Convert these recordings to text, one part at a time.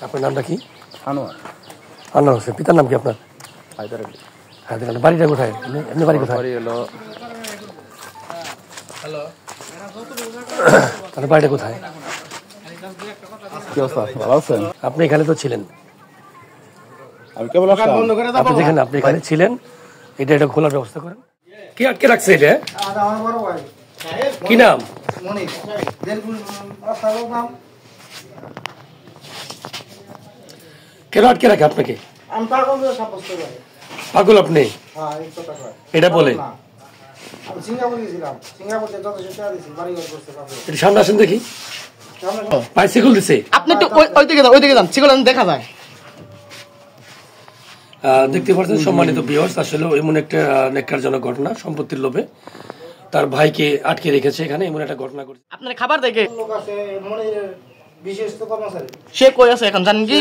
আপনার নামটা কি? আনোয়ার। আনোয়ার হোসেন। পিতার নাম কি আপনার? হায়দার আলী। হায়দার আলী। বাড়িটা কোথায়? এমনি বাড়ি কোথায়? বাড়ি হলো আপনার বাড়িটা কোথায়? কি অবস্থা, ভালো আছেন? আপনি এখানে তো ছিলেন, আমি কেবল আপনি দেখেন আপনি এখানে ছিলেন, এটা খোলার ব্যবস্থা করেন। কি আটকে রাখছে এটা? কি নাম? কেন আটকে রাখে আপনাকে? পাগল আপনি? এটা বলে সামনে আসেন দেখি। বাইসাইকেল দিছে? আপনি একটু ওইদিকে যান, সিকল দেখা যায়। দেখতে পাচ্ছেন সম্মানিত ভিউয়ার্স, আসলে এমন একটা নেককারজনক ঘটনা, সম্পত্তির লোভে তার ভাইকে আটকে রেখেছে এখানে, এমন একটা ঘটনা ঘটছে। আপনার খাবার দেখে সে কই আছে এখন জানেন কি?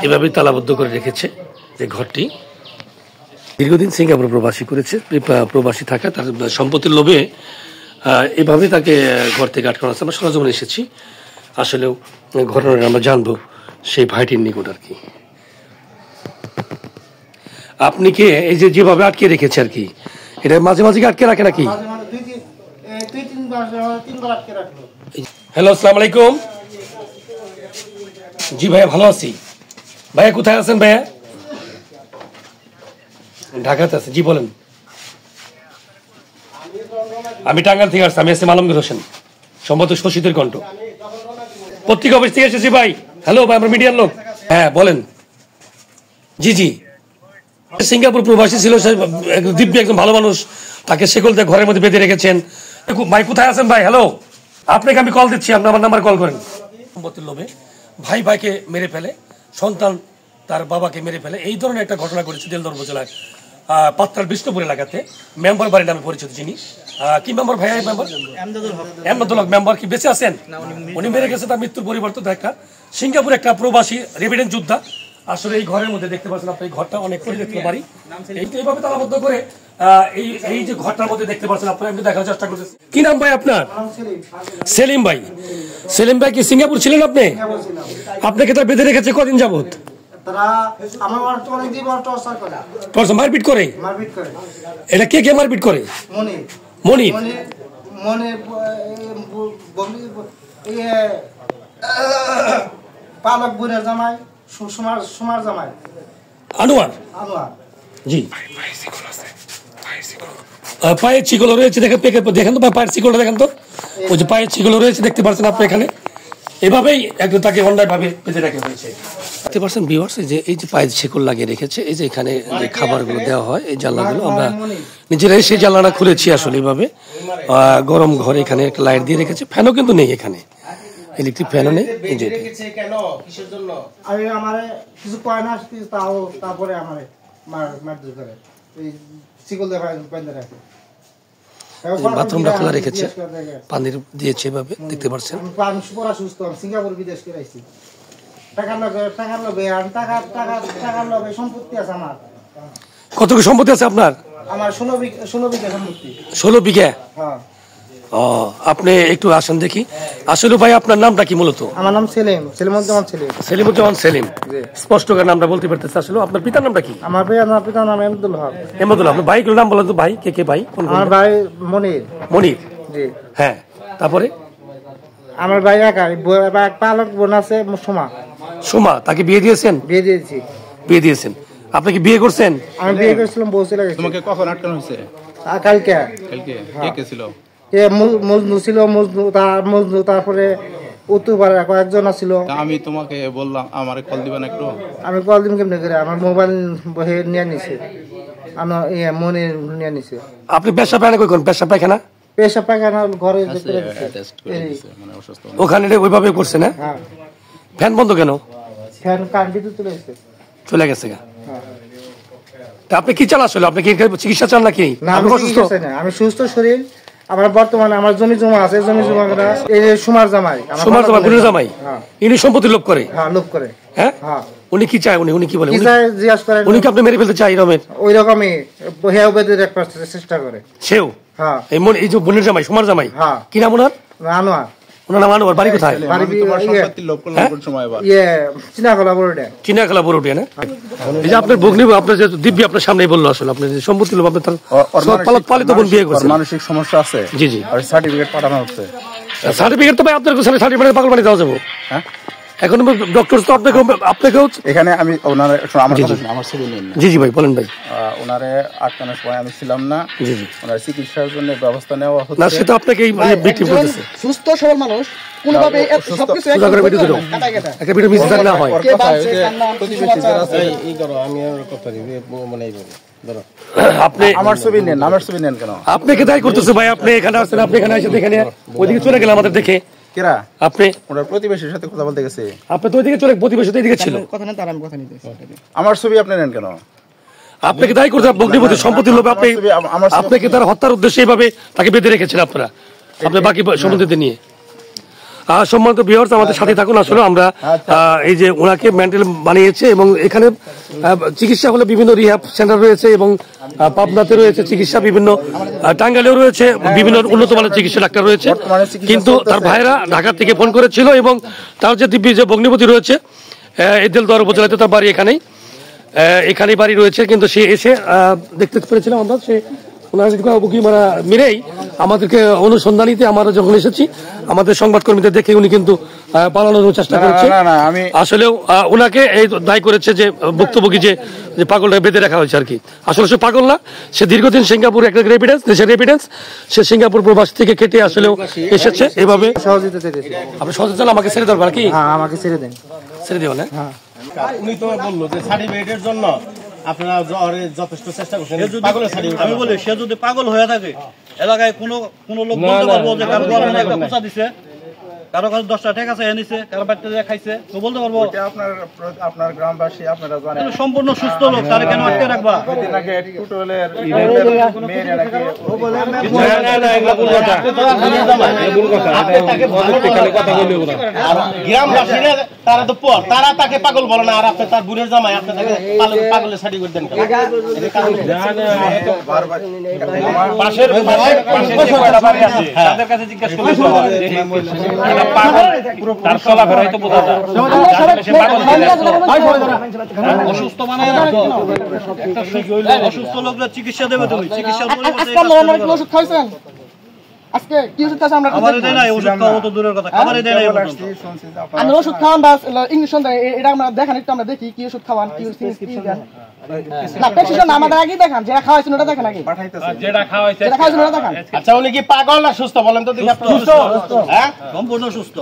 এভাবে তালাবদ্ধ করে রেখেছে যে ঘরটি। দীর্ঘদিন সিঙ্গাপুর প্রবাসী করেছে, প্রবাসী থাকা, তার সম্পত্তির লোভে এভাবে তাকে ঘর থেকে আটকানো আছে। আমরা সরজমিনে এসেছি, আসলেও ঘটনাটা আমরা জানবো সেই ভাইটির নিকট আর কি। আপনি কে এই যে যেভাবে আটকে রেখেছে আর কি, এটা মাঝে মাঝে আটকে রাখে নাকি? হ্যালো, আসসালামু আলাইকুম। জি ভাইয়া, ভালো আছি। ভাইয়া কোথায় আছেন? ভাইয়া ঢাকাতে আছে। জি বলেন। আমি টাঙ্গাইল থেকে আসছি, আমি এসে আলমগীর হোসেন, সম্ভবত শশীদের কণ্ঠ পত্রিকা অফিস থেকে এসেছি ভাই। হ্যালো ভাই, আমরা মিডিয়ার লোক। হ্যাঁ বলেন। জি জি, সিঙ্গাপুর প্রবাসী ছিল, দিব্যি একদম ভালো মানুষ, তাকে শেকল দিয়ে ঘরের মধ্যে বেঁধে রেখেছেন। ভাই কোথায় আছেন ভাই? হ্যালো, আপনাকে আমি কল দিচ্ছি, আপনি আমার নাম্বার কল করেন। সম্পত্তির লোভে ভাই ভাইকে মেরে ফেলে, সন্তান তার বাবাকে মেরে ফেলে, এই ধরনের একটা ঘটনা ঘটেছে দেলদর উপজেলায় পাত্রাল বিষ্ণুপুর এলাকাতে। মেম্বার বাড়ির নামে পরিচিত যিনি, কি মেম্বার ভাইয়া? মেম্বার এমদাদুল হক মেম্বার কি বেঁচে আছেন? উনি মেরে গেছে, তার মৃত্যুর পরিবর্তন দেখা। সিঙ্গাপুর একটা প্রবাসী রেভিডেন্ট যোদ্ধা। আসলে এই ঘরের মধ্যে দেখতে পাচ্ছেন আপনি, এই ঘরটা অনেক পরিচিত বাড়ি, এইভাবে তালাবদ্ধ করে এই যে ঘরটার মধ্যে দেখতে পাচ্ছেন আপনারা, আমি দেখার চেষ্টা করতেছি। কি নাম ভাই আপনার? সেলিম ভাই। সেলিম ভাই কি সিঙ্গাপুর ছিলেন আপনি? আপনাকে তার বেঁধে রেখেছে কদিন যাবত? মারপিট করে? এটা কে কে মারপিট করে? মনির। পালক বুনের জামাই, সুমার জামাই আনোয়ার। জি, পায়ের চিকল রয়েছে, দেখেন তো পায়ের চিকলটা দেখেন তো, ওই যে পায়ের চিকল রয়েছে দেখতে পাচ্ছেন আপনি এখানে। এভাবেই একদম তাকে অন্যায়ভাবে বেঁধে রাখা হয়েছে। দেখতে পাচ্ছেন ভিউয়ার্স, যে এই যে পায়ের শিকল লাগিয়ে রেখেছে, এই যে এখানে যে খাবারগুলো দেওয়া হয়, এই জানলাগুলো আমরা নিজেরাই সেই জানলাটা খুলেছি আসলে এইভাবে। গরম ঘরে এখানে একটা লাইট দিয়ে রেখেছে, ফ্যানও কিন্তু নেই এখানে, ইলেকট্রিক ফ্যানও নেই। এই যে আমি আমারে কিছু কয় না, তারপরে আমারে মারধর করে, এই শিকল দিয়ে বাইন্ধে রাখে। বাথরুমটা খোলা রেখেছে, পানি দিয়েছে এভাবে দেখতে পাচ্ছেন। আমি সুস্থ, সিঙ্গাপুর বিদেশ করে আইছি, টাকার লগে সম্পত্তি আছে আমার। কত কি সম্পত্তি আছে আপনার? আমার 16 বিঘা সম্পত্তি। 16 বিঘা? হ্যাঁ। ও, আপনি একটু আসেন দেখি। আসলে ভাই আপনার নামটা কি মূলত? আমার নাম সেলিম, সেলিমুজ্জামান সেলিম। সেলিমুজ্জামান সেলিম, স্পষ্ট করে নামটা বলতে পারতেছে। আসলে আপনার পিতার নামটা কি? আমার পিতার নাম এমদাদুল হক। এমদাদুল হক। আপনার ভাইগুলোর নাম বলেন তো, ভাই কে কে ভাই? আমার ভাই মনির। মনির, জি হ্যাঁ। তারপরে আমার ভাই একাই, এক পালক বোন আছে সুমা। সুমা, তাকে বিয়ে দিয়েছেন? বিয়ে দিয়েছি। বিয়ে দিয়েছেন। আপনি কি বিয়ে করছেন? আমি বিয়ে করেছিলাম, বউ চলে গেছে। তোমাকে কখন আটকানো হয়েছে? কালকে। কে কে ছিল? মজনু ছিল, মজনু, তারপরে উত্তরপাড়া কয়েকজন ছিল। আমি তোমাকে বললাম আমারে কল দিবেন একটু। আমি কল দিন কেমনে করে, আমার মোবাইল নিয়ে নিছে, আমার মনে নিয়ে নিছে। আপনি পেশা পায়না কই কোন? পেশা পায়খানা? পেশা পায়খানা ঘরে ওখানে ওইভাবে করছে না? হ্যাঁ। ফ্যান বন্ধ কেন? ফ্যান কারেন্ট চলে গেছে। চলে গেছে গা? তা আপনি কি চান আসলে? আপনি কি চিকিৎসা চান নাকি? আমি সুস্থ শরীর, আমার বর্তমানে আমার জমি জমা আছে, জমি জমা এই যে সুমার জামাই, সুমার জামাই, বুনের জামাই, ইনি সম্পত্তি লোভ করে? হ্যাঁ, লোভ করে। হ্যাঁ, উনি কি চায়? উনি কি বলে? জিজ্ঞাসা করেন, উনি কি আপনি মেরে ফেলতে চাই? ওই রকমই হেউ বেঁধে রাখবার চেষ্টা করে। সেও? হ্যাঁ। এই যে বোনের জামাই, সুমার জামাই, কি নাম ওনার? আনোয়ার। ওনার নাম আনোয়ার, বাড়ি কোথায়? তোমার সম্পত্তি লোভ করলাম কোন সময় আবার চিনাখলা বড়টা চিনাখালা বড়ুটিয়া না? এই যে আপনার ভগ্নী, আপনার যে দিব্যি আপনার সামনেই বললো, আসলে আপনার যে সম্পত্তি লোভ, আপনার তার পালিত বোন বিয়ে করছে, মানসিক সমস্যা আছে। জি জি, আর সার্টিফিকেট পাঠানো হচ্ছে। সার্টিফিকেট তো ভাই আপনার সার্টিফিকেট পাগল বাড়ি দেওয়া যাবো। হ্যাঁ, এখন ডক্টর তো আপনাকেও এখানে আমি ওনারে আমার ছবি নিন না। জি জি ভাই বলেন ভাই। ওনারে আটকানোর সময় আমি ছিলাম না। জি জি, ওনার চিকিৎসার জন্য ব্যবস্থা নেওয়া না হচ্ছে। সেটা আপনাকে এই ভিক্টিম করতেছে। সুস্থ সবল মানুষ কোনোভাবে সবকিছু সুদা করে ভিডিও দিল, একটা ভিডিও মিস না হয়। ওর কথা ওই যে প্রতিবেশী যারা আছে, আপনি আমার ছবি নেন, আমার ছবি নেন কেন? আপনাকে দায়ী করতেছে ভাই, আপনি এখানে আসছেন, আপনি এখানে এসে দেখে নিয়ে ওইদিকে চলে গেলেন আমাদের দেখে। কেরা? আপনি ওনার প্রতিবেশীর সাথে কথা বলতে গেছে। আপনি তো ওইদিকে চলে, প্রতিবেশী তো এদিকে ছিল। কথা নেন, তার আমি কথা নিতে আমার ছবি আপনি নেন কেন? আপনাকে দায়ী করতে ভগ্নিপতি সম্পত্তির লোভে আপনি, আপনাকে তার হত্যার উদ্দেশ্যে এইভাবে তাকে বেঁধে রেখেছেন আপনারা, আপনার বাকি সম্পত্তি নিয়ে। সম্মানিত ভিউয়ার্স, আমাদের সাথে থাকুন। আসলে আমরা এই যে ওনাকে মেন্টাল বানিয়েছে এবং এখানে চিকিৎসা হলে বিভিন্ন রিহ্যাব সেন্টার রয়েছে এবং পাবনাতে রয়েছে চিকিৎসা, বিভিন্ন টাঙ্গাইলেও রয়েছে বিভিন্ন উন্নত মানের চিকিৎসা ডাক্তার রয়েছে। কিন্তু তার ভাইরা ঢাকা থেকে ফোন করেছিল এবং তার যে দিব্যি যে ভগ্নিপতি রয়েছে এদেলদুয়ার উপজেলাতে, তার বাড়ি এখানেই বাড়ি রয়েছে। কিন্তু সে এসে দেখতে পেরেছিলাম আমরা, সে ওনার বুকি মারা মেরেই আমাদেরকে অনুসন্ধানীতে আমরা যখন এসেছি, আমাদের সংবাদকর্মীদের দেখে উনি কিন্তু পালানোর চেষ্টা করছে। আসলেও ওনাকে এই দায়ী করেছে যে ভুক্তভোগী যে পাগলটা বেঁধে রাখা হয়েছে আর কি। আসলে সে পাগল না, সে দীর্ঘদিন সিঙ্গাপুর একটা রেপিডেন্স, দেশের রেপিডেন্স, সে সিঙ্গাপুর প্রবাস থেকে কেটে আসলেও এসেছে এভাবে। আপনি সহজে চান আমাকে ছেড়ে দেওয়ার কি? আমাকে ছেড়ে দেন, ছেড়ে দেওয়া না? উনি তো বললো যে সার্টিফিকেটের জন্য আপনারা যথেষ্ট চেষ্টা করছেন। আমি বলি, সে যদি পাগল হয়ে থাকে, এলাকায় কোনো লোক বলতে পারবো যে কারো গরমে একটা পোষা দিছে, কারো কাছে 10টা টাকা আছে এনেছে, কারো বাড়িতে খাইছে, তো বলতে পারবো আপনার গ্রামবাসী আপনারা জানেন সম্পূর্ণ সুস্থ লোক, তারা কেন আটকে রাখবা? গ্রামবাসীরা তারা তো পর, তারা তাকে পাগল বলে না, আর আপনি তার বোনের জামাই, আপনি তাকে পাগলের সার্টিফিকেট দেন। তাদের কাছে জিজ্ঞাসা করলে অসুস্থ মানে অসুস্থ লোকরা চিকিৎসা দেবে, তুমি চিকিৎসা ওষুধ খাইছেন আজকে? কি ওষুধ খাইছেন? আমরা খাবারে দেয় না, ওষুধ খাওয়া তো দূরের কথা, খাবারে দেয় না। আমরা ওষুধ খাওয়ান বা ইঞ্জেকশন দেয়, এটা আমরা দেখান, একটু আমরা দেখি কি ওষুধ খাওয়ান, কি দেন না। প্রেসক্রিপশন আমাদের আগেই দেখান, যেটা খাওয়াইছেন ওটা দেখেন আগে, যেটা খাওয়াইছেন ওটা দেখান। আচ্ছা, উনি কি পাগল না সুস্থ বলেন তো? সুস্থ, হ্যাঁ, সম্পূর্ণ সুস্থ।